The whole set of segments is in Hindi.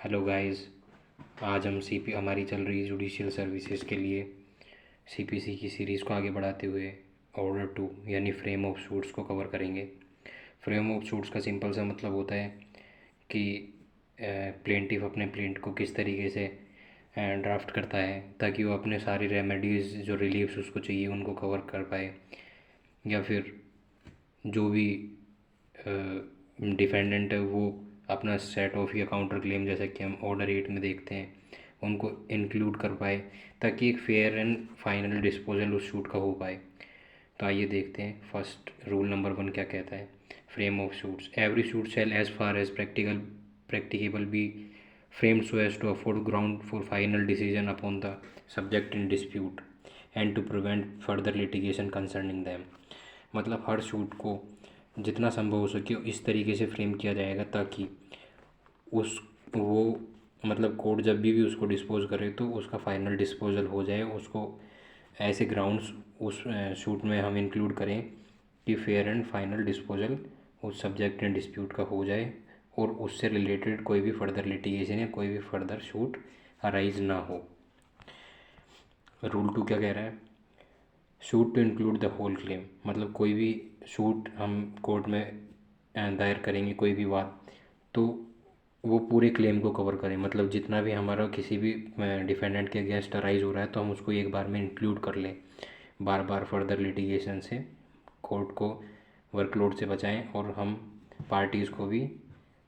Hello guys. आज हम सीपी हमारी चल रही जुडिशियल सर्विसेज के लिए सीपीसी की सीरीज़ को आगे बढ़ाते हुए ऑर्डर टू यानी फ्रेम ऑफ सूट्स को कवर करेंगे। फ्रेम ऑफ सूट्स का सिंपल सा मतलब होता है कि प्लेंटिफ अपने प्लेंट को किस तरीके से ड्राफ्ट करता है ताकि वो अपने सारी रेमेडीज़ जो रिलीफ्स उसको चाहिए उनको कवर कर पाए, या फिर जो भी डिफेंडेंट है वो अपना सेट ऑफ या काउंटर क्लेम जैसा कि हम ऑर्डर 8 में देखते हैं उनको इंक्लूड कर पाए ताकि एक फेयर एंड फाइनल डिस्पोजल उस शूट का हो पाए। तो आइए देखते हैं फर्स्ट रूल नंबर 1 क्या कहता है। Frame of suits, every suit shall as far as practicable be framed so as to afford ground for final decision upon the subject in dispute and to prevent further litigation concerning them। मतलब हर शूट को जितना संभव हो सके इस तरीके से फ्रेम किया जाएगा ताकि उस वो मतलब कोर्ट जब भी उसको डिस्पोज करे तो उसका फाइनल डिस्पोजल हो जाए। उसको ऐसे ग्राउंड्स उस शूट में हम इंक्लूड करें कि फेयर एंड फाइनल डिस्पोजल उस सब्जेक्ट एंड डिस्प्यूट का हो जाए और उससे रिलेटेड कोई भी फर्दर लिटिगेशन या कोई भी फर्दर शूट अराइज ना हो। रूल 2 क्या कह रहा है। Suit to include the whole claim, मतलब कोई भी शूट हम कोर्ट में दायर करेंगे कोई भी बात तो वो पूरे क्लेम को कवर करें। मतलब जितना भी हमारा किसी भी डिफेंडेंट के अगेंस्ट अराइज हो रहा है तो हम उसको एक बार में इंक्लूड कर लें, बार बार फर्दर लिटिगेशन से कोर्ट को वर्कलोड से बचाएं और हम पार्टीज़ को भी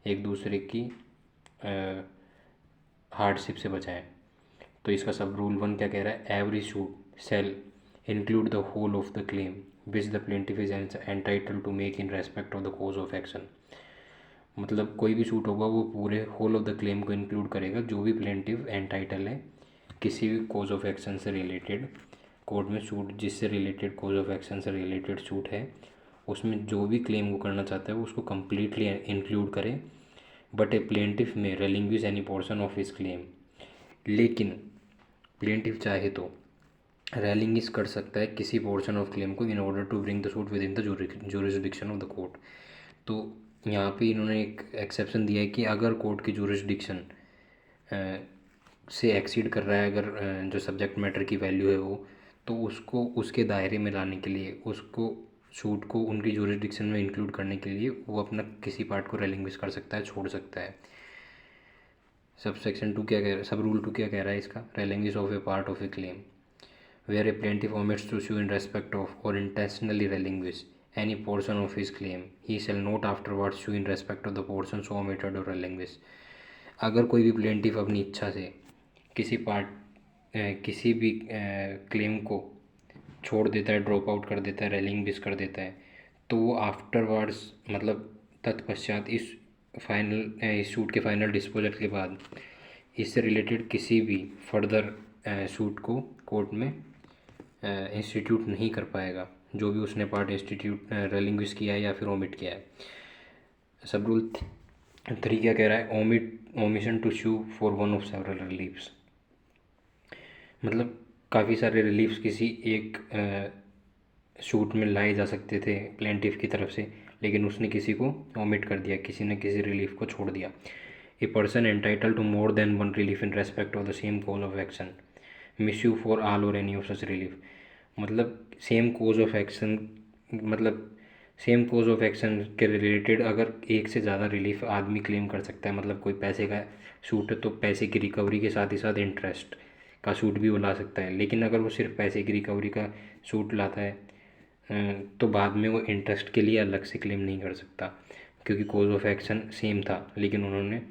एक दूसरे की हार्डशिप से बचाएं। तो इसका सब रूल 1 क्या कह रहा है। Every suit shall include the whole of the claim which the plaintiff is entitle to make in respect of the cause of action. मतलब कोई भी शूट होगा वो पूरे होल ऑफ द क्लेम को इंक्लूड करेगा जो भी प्लेंटिव एंटाइटल है किसी भी कोज ऑफ एक्शन से रिलेटेड। कोर्ट में शूट जिससे रिलेटेड कोज ऑफ एक्शन से रिलेटेड शूट है उसमें जो भी क्लेम वो करना चाहता है वो उसको कम्प्लीटली इंक्लूड करे। But a plaintiff may relinquish any portion of his claim, लेकिन प्लेंटिफ चाहे तो रेलिंग्विश कर सकता है किसी पोर्शन ऑफ क्लेम को in order to bring the suit within the jurisdiction of the court. तो यहाँ पे इन्होंने एक एक्सेप्शन दिया है कि अगर कोर्ट की जुरिस्डिक्शन से एक्सीड कर रहा है, अगर जो सब्जेक्ट मैटर की वैल्यू है वो, तो उसको उसके दायरे में लाने के लिए उसको शूट को उनकी जुरिस्डिक्शन में इंक्लूड करने के लिए वो अपना किसी पार्ट को रेलिंग्विश कर सकता है, छोड़ सकता है। सब सेक्शन 2 क्या कह रहा है, सब रूल 2 क्या कह रहा है इसका। Relinquish of a part of a claim where a plaintiff omits to sue in respect of or intentionally relinquish any portion of his claim, he shall not afterwards sue in respect of the portion so omitted or relinquished। अगर कोई भी प्लेंटिफ अपनी इच्छा से किसी भी क्लेम को छोड़ देता है, ड्रॉप आउट कर देता है, रेलिंग्विश कर देता है, तो वो आफ्टरवर्ड्स मतलब तत्पश्चात इस सूट के फाइनल डिस्पोजल के बाद इससे रिलेटेड किसी भी फर्दर सूट को कोर्ट में इंस्टीट्यूट नहीं कर पाएगा जो भी उसने पार्ट इंस्टीट्यूट रेलिंग्विश किया है या फिर ओमिट किया है। सब रूल 3 क्या कह रहा है। Omission to sue for one of several reliefs, मतलब काफ़ी सारे रिलीफ्स किसी एक शूट में लाए जा सकते थे प्लेंटिफ की तरफ से, लेकिन उसने किसी को ओमिट कर दिया, किसी ने किसी रिलीफ को छोड़ दिया। A person entitled to more than one relief in respect of the same cause of action may sue for all or any of such relief. मतलब सेम कोज ऑफ एक्शन, मतलब सेम कोज ऑफ एक्शन के रिलेटेड अगर एक से ज़्यादा रिलीफ आदमी क्लेम कर सकता है, मतलब कोई पैसे का सूट है तो पैसे की रिकवरी के साथ ही साथ इंटरेस्ट का सूट भी वो ला सकता है। लेकिन अगर वो सिर्फ पैसे की रिकवरी का सूट लाता है तो बाद में वो इंटरेस्ट के लिए अलग से क्लेम नहीं कर सकता क्योंकि कोज ऑफ एक्शन सेम था, लेकिन उन्होंने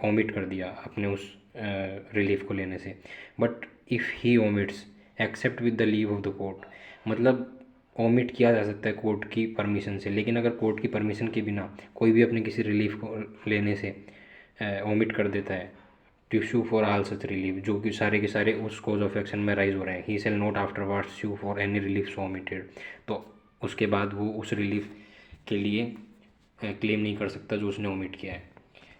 ओमिट कर दिया अपने उस रिलीफ को लेने से। But if he omits except with the leave of the court, मतलब ओमिट किया जा सकता है कोर्ट की परमिशन से, लेकिन अगर कोर्ट की परमिशन के बिना कोई भी अपने किसी रिलीफ को लेने से ओमिट कर देता है to sue for all such relief जो कि सारे के सारे उस कोज ऑफ एक्शन में राइज हो रहे हैं, he shall not afterward sue for any relief so omitted. तो उसके बाद वो उस रिलीफ के लिए क्लेम नहीं कर सकता जो उसने ओमिट किया है।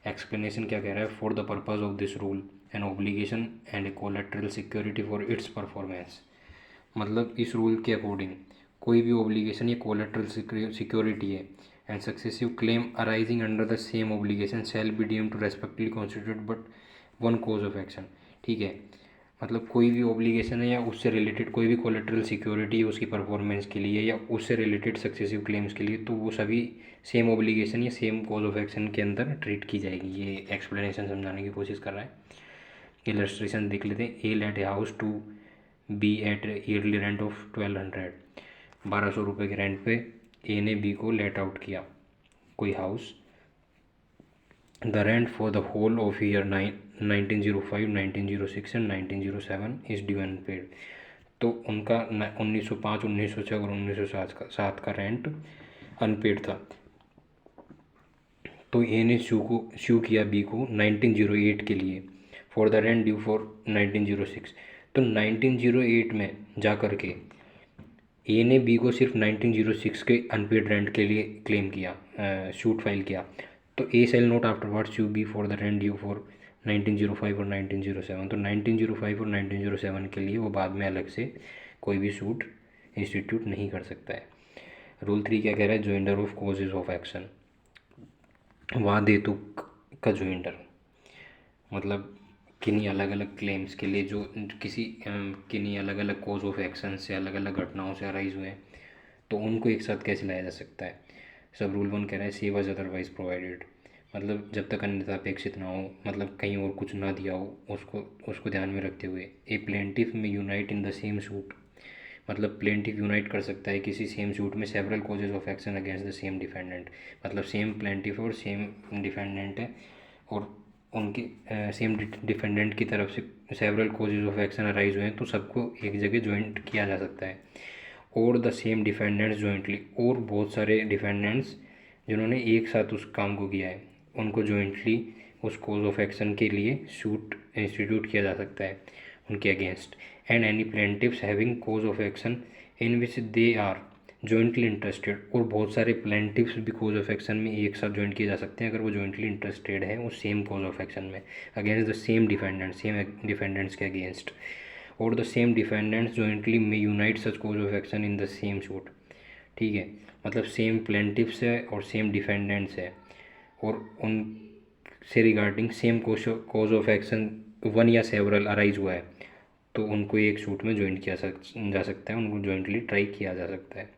एक्सप्लेनेशन क्या कह रहा है। For the purpose of this rule an obligation and a collateral security for its performance, मतलब इस रूल के अकॉर्डिंग कोई भी ऑब्लिगेशन या कोलेट्रल सिक्योरिटी है and successive claim arising under the same obligation shall be deemed to respectively constitute but one cause of action. ठीक है, मतलब कोई भी ऑब्लिगेशन है या उससे रिलेटेड कोई भी कोलेटरल सिक्योरिटी है उसकी परफॉर्मेंस के लिए या उससे रिलेटेड सक्सेसिव क्लेम्स के लिए, तो वो सभी सेम ऑब्लिगेशन या सेम कॉज ऑफ एक्शन के अंदर ट्रीट की जाएगी। ये एक्सप्लेनेशन समझाने की कोशिश कर रहा है। इलस्ट्रेशन देख लेते हैं। A let a house to be at yearly rent of 1200, 1200 रुपये के रेंट पे ए ने बी को लेट आउट किया कोई house. The rent for the whole of year 1905, 1906 and 1907 is due unpaid. तो उनका 1905, 1906 और 1907 का रेंट अनपेड था। तो ए ने शू किया बी को 1908 के लिए for the rent due for 1906। तो 1908 में जा कर के ए ने बी को सिर्फ 1906 के अनपेड रेंट के लिए क्लेम किया, शूट फाइल किया। तो A shall not afterward sue B for the rent due for 1905 और 1907। तो 1905 और 1907 के लिए वो बाद में अलग से कोई भी सूट इंस्टीट्यूट नहीं कर सकता है। रूल 3 क्या कह रहा है? जोइंडर ऑफ कॉजेज ऑफ एक्शन। वाद हेतु का जोइंडर मतलब किन्हीं अलग अलग क्लेम्स के लिए जो किन्हीं अलग अलग कॉज ऑफ एक्शन से अलग अलग घटनाओं से अराइज हुए हैं, तो उनको एक साथ कैसे लाया जा सकता है। सब रूल 1 कह रहा है सेव एज अदरवाइज प्रोवाइडेड, मतलब जब तक अन्यथा अपेक्षित ना हो, मतलब कहीं और कुछ ना दिया हो, उसको ध्यान में रखते हुए। ए प्लेंटिफ में unite in the same suit, मतलब प्लेंटिफ यूनाइट कर सकता है किसी सेम सूट में several causes of action against the same defendant, मतलब सेम प्लेंटिफ और सेम डिफेंडेंट है और उनके सेम डिफेंडेंट की तरफ से several causes of action arise हुए हैं, तो सबको एक जगह ज्वाइंट किया जा सकता है। और द सेम डिफेंडेंट्स जॉइंटली, और बहुत सारे डिफेंडेंट्स जिन्होंने एक साथ उस काम को किया है उनको जॉइंटली उस कॉज ऑफ एक्शन के लिए सूट इंस्टीट्यूट किया जा सकता है उनके against. And any plaintiffs having cause of action in which they are jointly interested, और बहुत सारे प्लेंटिव्स भी कॉज ऑफ एक्शन में एक साथ ज्वाइन किए जा सकते हैं अगर वो जॉइंटली इंटरेस्टेड है उस सेम कॉज ऑफ एक्शन में against the same defendant, same defendants के अगेंस्ट। और द सेम डिफेंडेंट्स जॉइंटली में unite such cause of action in the same suit. ठीक है, मतलब सेम प्लेंटिव्स है और सेम डिफेंडेंट्स है और उन से regarding same cause of action one या सेवरल अराइज हुआ है, तो उनको एक सूट में ज्वाइन किया जा सकता है, उनको जॉइंटली ट्राई किया जा सकता है।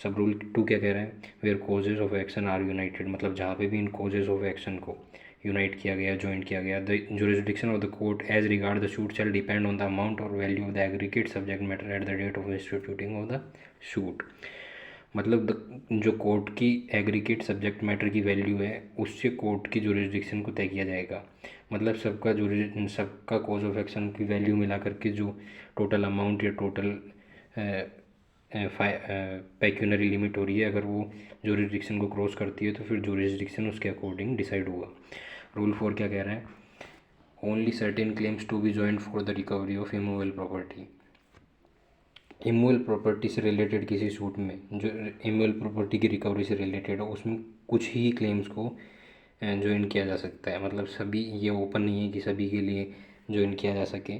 सब रूल 2 क्या कह रहा है? Where causes of action are united, मतलब जहाँ पे भी इन कॉजेज ऑफ एक्शन को यूनाइट किया गया, ज्वाइन किया गया, the jurisdiction of the court as regard the suit shall depend on the amount or value of the aggregate subject matter at the date of instituting of the suit. मतलब जो कोर्ट की एग्रीगेट सब्जेक्ट मैटर की वैल्यू है उससे कोर्ट की जुरिस्डिक्शन को तय किया जाएगा। मतलब सबका कॉज ऑफ एक्शन की वैल्यू मिला करके जो टोटल अमाउंट या टोटल पेक्यूनरी लिमिट हो रही है, अगर वो जुरिस्डिक्शन को क्रॉस करती है तो फिर जुरिस्डिक्शन उसके अकॉर्डिंग डिसाइड होगा। रूल 4 क्या कह रहा है? Only certain claims to be joint for the recovery of immovable property. Immovable property से रिलेटेड किसी सूट में जो इमूवेबल प्रॉपर्टी की रिकवरी से रिलेटेड हो उसमें कुछ ही क्लेम्स को ज्वाइन किया जा सकता है, मतलब सभी, ये ओपन नहीं है कि सभी के लिए ज्वाइन किया जा सके।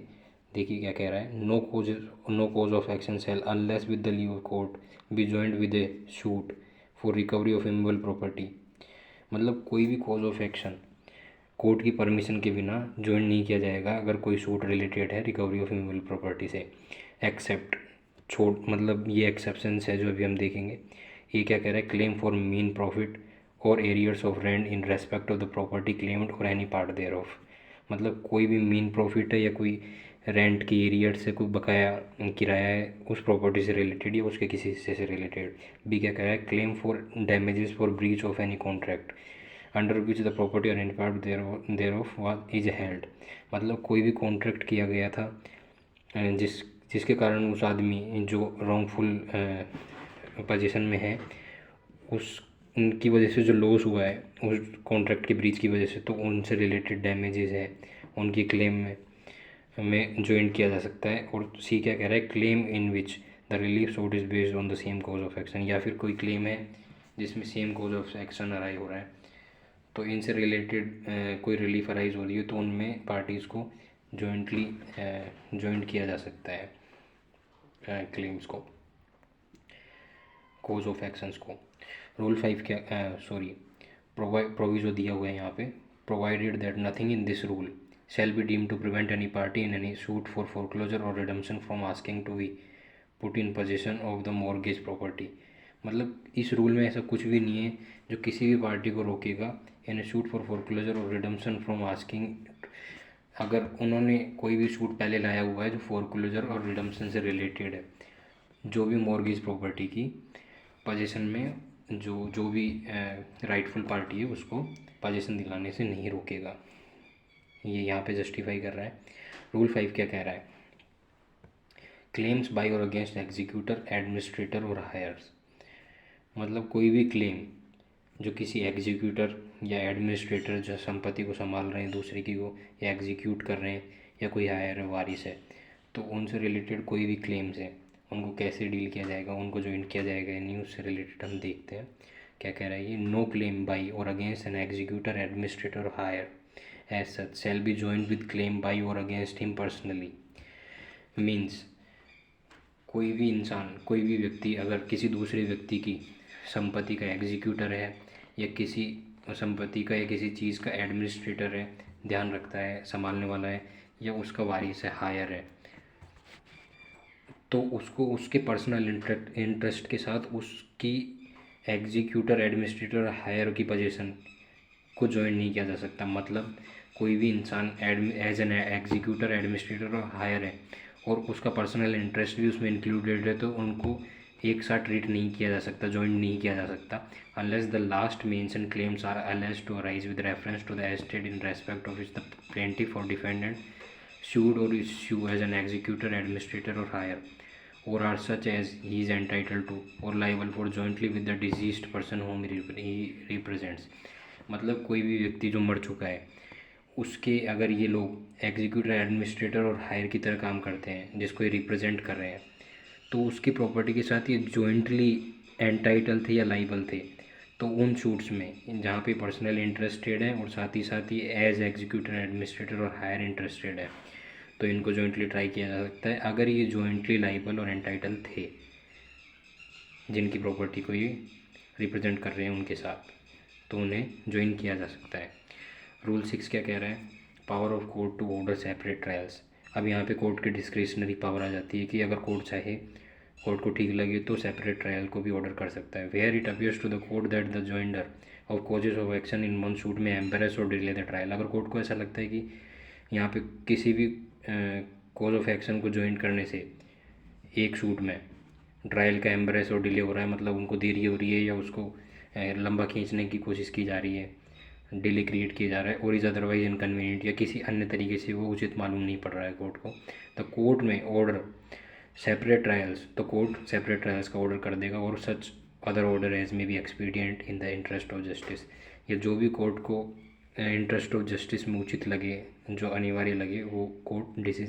देखिए क्या कह रहा है? No cause of action shall unless with the leave of court be joined with a suit for recovery of immovable property. मतलब कोई भी कॉज ऑफ एक्शन कोर्ट की परमिशन के बिना ज्वाइन नहीं किया जाएगा अगर कोई सूट रिलेटेड है रिकवरी ऑफ इमूवेबल प्रॉपर्टी से, एक्सेप्ट मतलब ये एक्सेप्शंस है जो अभी हम देखेंगे। ये क्या कह रहा है? क्लेम फॉर मीन प्रॉफिट और arrears of rent in respect of the property claimed और एनी पार्ट देयर ऑफ, मतलब कोई भी मीन प्रॉफिट है या कोई रेंट की एरियर से कोई बकाया किराया है उस प्रॉपर्टी से रिलेटेड या उसके किसी हिस्से से रिलेटेड। बी क्या कह रहा है? Claim for damages for breach of any contract under which the property or any part thereof was is held, मतलब कोई भी कॉन्ट्रैक्ट किया गया था जिसके कारण उस आदमी जो रॉन्गफुल पोजीशन में है उस उनकी वजह से जो लॉस हुआ है उस कॉन्ट्रैक्ट की ब्रीच की वजह से, तो उनसे रिलेटेड डैमेजेस है उनकी क्लेम में ज्वाइन किया जा सकता है। और सी क्या कह रहा है? Claim in which the relief suit is based on the same cause of action, या फिर कोई क्लेम है जिसमें same cause of action arise हो रहा है, तो इनसे रिलेटेड कोई रिलीफ अराइज हो रही है तो उनमें पार्टीज़ को जॉइंटली ज्वाइन किया जा सकता है क्लेम्स को, कॉज ऑफ एक्शंस को। रूल 5 क्या प्रोविजो दिया हुआ है यहाँ पे, provided that nothing in this rule shall be deemed to prevent any party in any suit for foreclosure or redemption from asking to be put in possession of the mortgage property। मतलब इस रूल में ऐसा कुछ भी नहीं है जो किसी भी पार्टी को रोकेगा इन सूट फॉर फोरक्लोजर और रिडम्पशन फ्रॉम आस्किंग, अगर उन्होंने कोई भी सूट पहले लाया हुआ है जो फोरक्लोजर और रिडम्पशन से रिलेटेड है, जो भी मॉर्गेज प्रॉपर्टी की पोजीशन में जो भी राइटफुल पार्टी है उसको पोजीशन दिलाने से नहीं रोकेगा। ये यहाँ पे जस्टिफाई कर रहा है। रूल 5 क्या कह रहा है, क्लेम्स बाय और अगेंस्ट एग्जीक्यूटर, एडमिनिस्ट्रेटर और हायर्स। मतलब कोई भी क्लेम जो किसी एग्जीक्यूटर या एडमिनिस्ट्रेटर जो संपत्ति को संभाल रहे हैं दूसरे की को, या एग्जीक्यूट कर रहे हैं, या कोई हायर वारिस है, तो उनसे रिलेटेड कोई भी क्लेम्स हैं उनको कैसे डील किया जाएगा, उनको ज्वाइन किया जाएगा या नहीं, उससे रिलेटेड हम देखते हैं क्या कह रहा है ये। नो क्लेम बाय और अगेंस्ट एन एग्जीक्यूटर, एडमिनिस्ट्रेटर और higher as such shall be joined with claim by or against him personally। Means कोई भी इंसान, कोई भी व्यक्ति अगर किसी दूसरे व्यक्ति की संपत्ति का एग्जीक्यूटर है, या किसी संपत्ति का या किसी चीज़ का एडमिनिस्ट्रेटर है, ध्यान रखता है, संभालने वाला है, या उसका वारिस है, हायर है, तो उसको उसके पर्सनल इंटरेस्ट के साथ उसकी एग्जीक्यूटर, एडमिनिस्ट्रेटर, हायर की पोजीशन को ज्वाइन नहीं किया जा सकता। मतलब कोई भी इंसान एज एन एग्जीक्यूटर, एडमिनिस्ट्रेटर और हायर है और उसका पर्सनल इंटरेस्ट भी उसमें इंक्लूडेड है, तो उनको एक साथ ट्रीट नहीं किया जा सकता, ज्वाइन नहीं किया जा सकता, unless the last mentioned claims are alleged to arise with reference to the estate in respect of which the plaintiff or defendant sued or is sued as an executor, administrator or hire, or are such as he is entitled to or liable for jointly with the deceased person whom he represents। मतलब कोई भी व्यक्ति जो मर चुका है उसके अगर ये लोग एग्जीक्यूटिव, एडमिनिस्ट्रेटर और हायर की तरह काम करते हैं जिसको ये रिप्रेजेंट कर रहे हैं, तो उसकी प्रॉपर्टी के साथ ये जॉइंटली एंटाइटल थे या लाइबल थे, तो उन सूट्स में जहाँ पे पर्सनल इंटरेस्टेड है और साथ ही एज एग्जीक्यूटिव, एडमिनिस्ट्रेटर और हायर इंटरेस्टेड है, तो इनको जॉइंटली ट्राई किया जा सकता है। अगर ये जॉइंटली लाइबल और एंटाइटल थे जिनकी प्रॉपर्टी को ये रिप्रेजेंट कर रहे हैं उनके साथ, तो उन्हें ज्वाइन किया जा सकता है। रूल 6 क्या कह रहा है, power of court to order separate trials. अब यहाँ पे कोर्ट की डिस्क्रिशनरी पावर आ जाती है कि अगर कोर्ट चाहे, कोर्ट को ठीक लगे तो सेपरेट ट्रायल को भी ऑर्डर कर सकता है। Where it appears to the court that the joinder of causes of action in one suit में एम्बेरस और डिले द ट्रायल। अगर कोर्ट को ऐसा लगता है कि यहाँ पे किसी भी कॉज ऑफ एक्शन को ज्वाइन करने से एक सूट में ट्रायल का एम्बेरस और डिले हो रहा है, मतलब उनको देरी हो रही है या उसको लंबा खींचने की कोशिश की जा रही है, डिले क्रिएट किया जा रहा है, और इज़ अदरवाइज इनकन्वीनियंट, या किसी अन्य तरीके से वो उचित मालूम नहीं पड़ रहा है कोर्ट को, तो कोर्ट में ऑर्डर सेपरेट ट्रायल्स, तो कोर्ट सेपरेट ट्रायल्स का ऑर्डर कर देगा। और such other order as may be expedient in the interest of justice, या जो भी कोर्ट को इंटरेस्ट ऑफ जस्टिस में उचित लगे, जो अनिवार्य लगे, वो कोर्ट डिसीजन